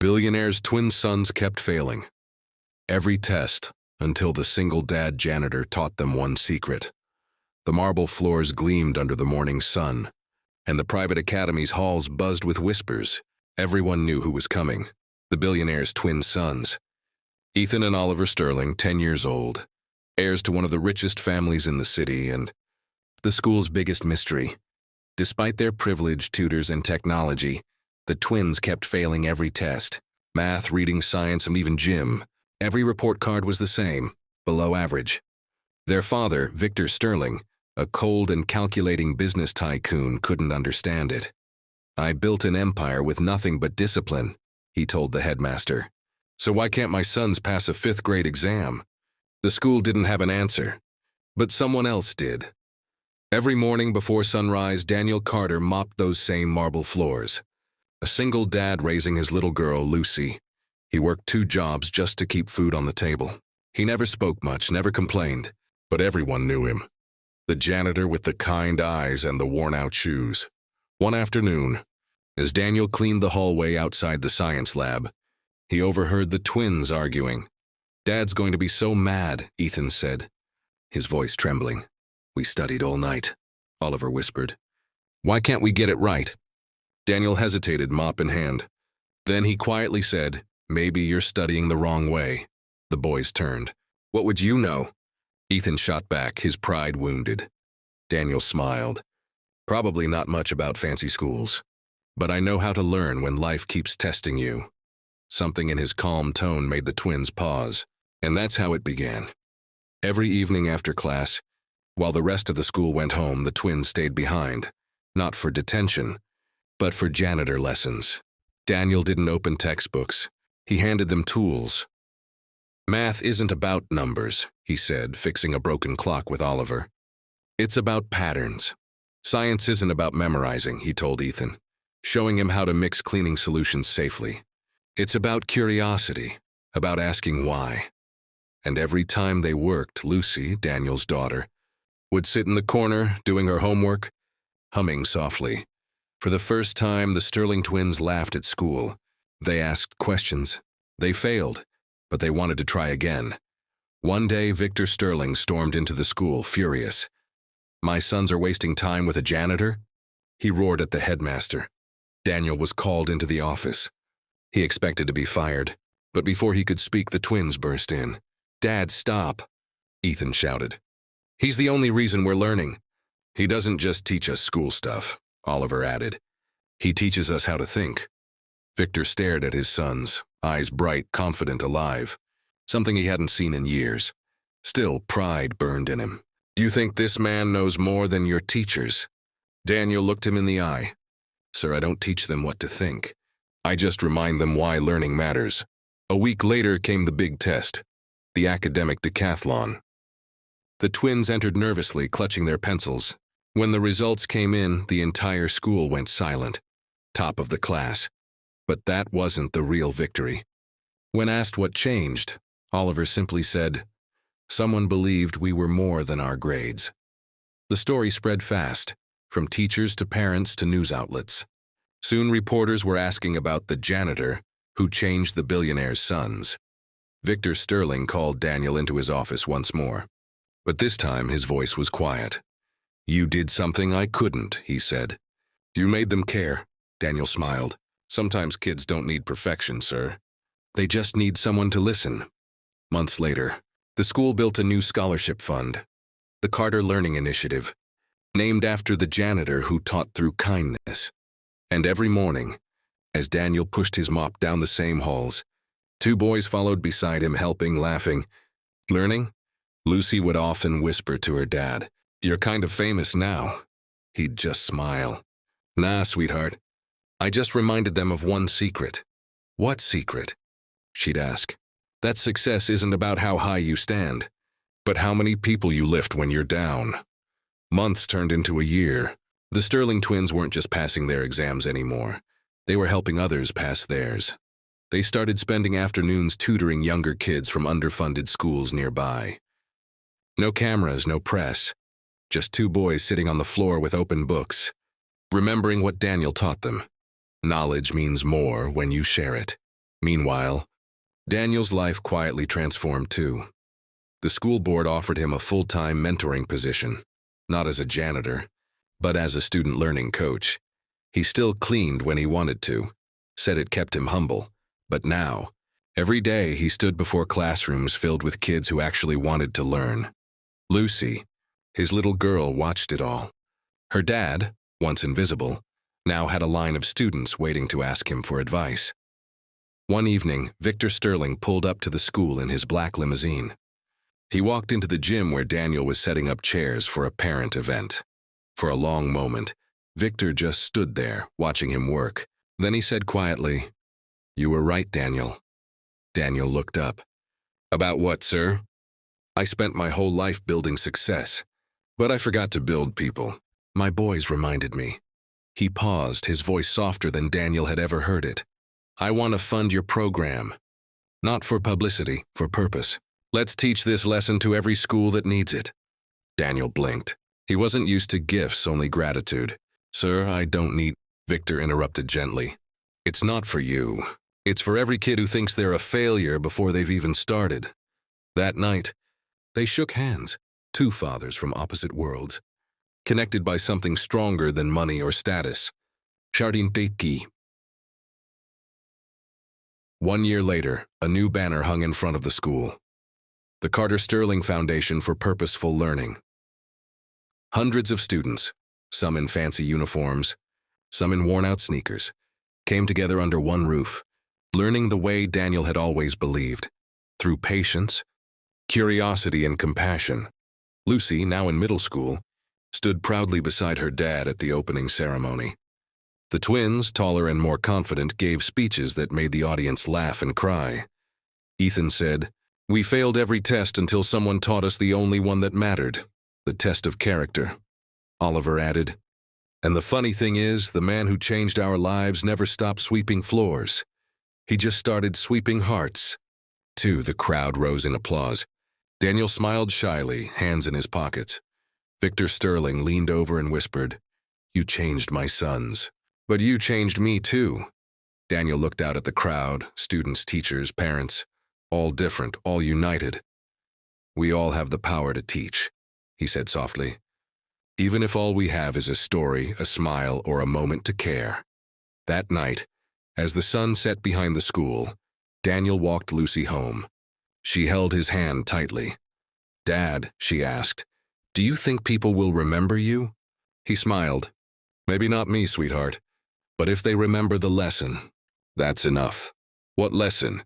Billionaire's twin sons kept failing. Every test, until the single dad janitor taught them one secret. The marble floors gleamed under the morning sun, and the private academy's halls buzzed with whispers. Everyone knew who was coming. The billionaire's twin sons. Ethan and Oliver Sterling, 10 years old, heirs to one of the richest families in the city and the school's biggest mystery. Despite their privilege, tutors, and technology, the twins kept failing every test. Math, reading, science, and even gym. Every report card was the same, below average. Their father, Victor Sterling, a cold and calculating business tycoon, couldn't understand it. "I built an empire with nothing but discipline," he told the headmaster. "So why can't my sons pass a 5th grade exam?" The school didn't have an answer, but someone else did. Every morning before sunrise, Daniel Carter mopped those same marble floors. A single dad raising his little girl, Lucy. He worked 2 jobs just to keep food on the table. He never spoke much, never complained, but everyone knew him. The janitor with the kind eyes and the worn-out shoes. One afternoon, as Daniel cleaned the hallway outside the science lab, he overheard the twins arguing. "Dad's going to be so mad," Ethan said, his voice trembling. "We studied all night," Oliver whispered. "Why can't we get it right?" Daniel hesitated, mop in hand. Then he quietly said, "Maybe you're studying the wrong way." The boys turned. "What would you know?" Ethan shot back, his pride wounded. Daniel smiled. "Probably not much about fancy schools, but I know how to learn when life keeps testing you." Something in his calm tone made the twins pause, and that's how it began. Every evening after class, while the rest of the school went home, the twins stayed behind, not for detention, but for janitor lessons. Daniel didn't open textbooks. He handed them tools. "Math isn't about numbers," he said, fixing a broken clock with Oliver. "It's about patterns. Science isn't about memorizing," he told Ethan, showing him how to mix cleaning solutions safely. "It's about curiosity, about asking why." And every time they worked, Lucy, Daniel's daughter, would sit in the corner doing her homework, humming softly. For the first time, the Sterling twins laughed at school. They asked questions. They failed, but they wanted to try again. One day, Victor Sterling stormed into the school, furious. "My sons are wasting time with a janitor?" He roared at the headmaster. Daniel was called into the office. He expected to be fired, but before he could speak, the twins burst in. "Dad, stop," Ethan shouted. "He's the only reason we're learning." "He doesn't just teach us school stuff," Oliver added. "He teaches us how to think." Victor stared at his sons, eyes bright, confident, alive, something he hadn't seen in years. Still, pride burned in him. "Do you think this man knows more than your teachers?" Daniel looked him in the eye. "Sir, I don't teach them what to think. I just remind them why learning matters." A week later came the big test, the academic decathlon. The twins entered nervously, clutching their pencils. When the results came in, the entire school went silent. Top of the class. But that wasn't the real victory. When asked what changed, Oliver simply said, "Someone believed we were more than our grades." The story spread fast, from teachers to parents to news outlets. Soon reporters were asking about the janitor who changed the billionaire's sons. Victor Sterling called Daniel into his office once more. But this time his voice was quiet. "You did something I couldn't," he said. "You made them care." Daniel smiled. "Sometimes kids don't need perfection, sir. They just need someone to listen." Months later, the school built a new scholarship fund, the Carter Learning Initiative, named after the janitor who taught through kindness. And every morning, as Daniel pushed his mop down the same halls, 2 boys followed beside him, helping, laughing. "Learning?" Lucy would often whisper to her dad. "You're kind of famous now." He'd just smile. "Nah, sweetheart. I just reminded them of one secret." "What secret?" she'd ask. "That success isn't about how high you stand, but how many people you lift when you're down." Months turned into a year. The Sterling twins weren't just passing their exams anymore. They were helping others pass theirs. They started spending afternoons tutoring younger kids from underfunded schools nearby. No cameras, no press. Just 2 boys sitting on the floor with open books, remembering what Daniel taught them. Knowledge means more when you share it. Meanwhile, Daniel's life quietly transformed too. The school board offered him a full-time mentoring position, not as a janitor, but as a student learning coach. He still cleaned when he wanted to, said it kept him humble, but now, every day he stood before classrooms filled with kids who actually wanted to learn. Lucy, his little girl, watched it all. Her dad, once invisible, now had a line of students waiting to ask him for advice. One evening, Victor Sterling pulled up to the school in his black limousine. He walked into the gym where Daniel was setting up chairs for a parent event. For a long moment, Victor just stood there, watching him work. Then he said quietly, "You were right, Daniel." Daniel looked up. "About what, sir?" "I spent my whole life building success, but I forgot to build people. My boys reminded me." He paused, his voice softer than Daniel had ever heard it. "I want to fund your program. Not for publicity, for purpose. Let's teach this lesson to every school that needs it." Daniel blinked. He wasn't used to gifts, only gratitude. "Sir, I don't need—" Victor interrupted gently. "It's not for you. It's for every kid who thinks they're a failure before they've even started." That night, they shook hands, two fathers from opposite worlds, connected by something stronger than money or status. Jardin Teki. 1 year later, a new banner hung in front of the school. The Carter Sterling Foundation for Purposeful Learning. Hundreds of students, some in fancy uniforms, some in worn-out sneakers, came together under one roof, learning the way Daniel had always believed, through patience, curiosity, and compassion. Lucy, now in middle school, stood proudly beside her dad at the opening ceremony. The twins, taller and more confident, gave speeches that made the audience laugh and cry. Ethan said, "We failed every test until someone taught us the only one that mattered, the test of character." Oliver added, "And the funny thing is, the man who changed our lives never stopped sweeping floors. He just started sweeping hearts." Too, the crowd rose in applause. Daniel smiled shyly, hands in his pockets. Victor Sterling leaned over and whispered, "You changed my sons. But you changed me too." Daniel looked out at the crowd, students, teachers, parents, all different, all united. "We all have the power to teach," he said softly. "Even if all we have is a story, a smile, or a moment to care." That night, as the sun set behind the school, Daniel walked Lucy home. She held his hand tightly. "Dad," she asked, "do you think people will remember you?" He smiled. "Maybe not me, sweetheart. But if they remember the lesson, that's enough." "What lesson?"